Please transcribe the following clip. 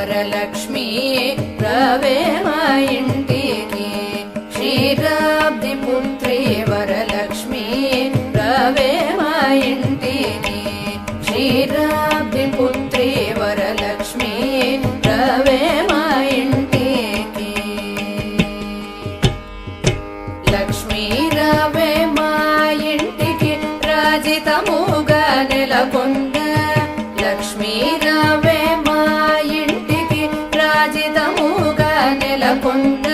వరలక్ష్మి రవే మా ఇంటికి క్షీరాబ్ది పుత్రి వరలక్ష్మి రవే మా ఇంటికి క్షీరాబ్ది పుత్రి వరలక్ష్మి రవే మా ఇంటికి లక్ష్మీ రవే మా ఇంటికి రాజితముగా నెలకొండ లక్ష్మీ రవే మా ఇంటికి రాజితముగా నెలకొండ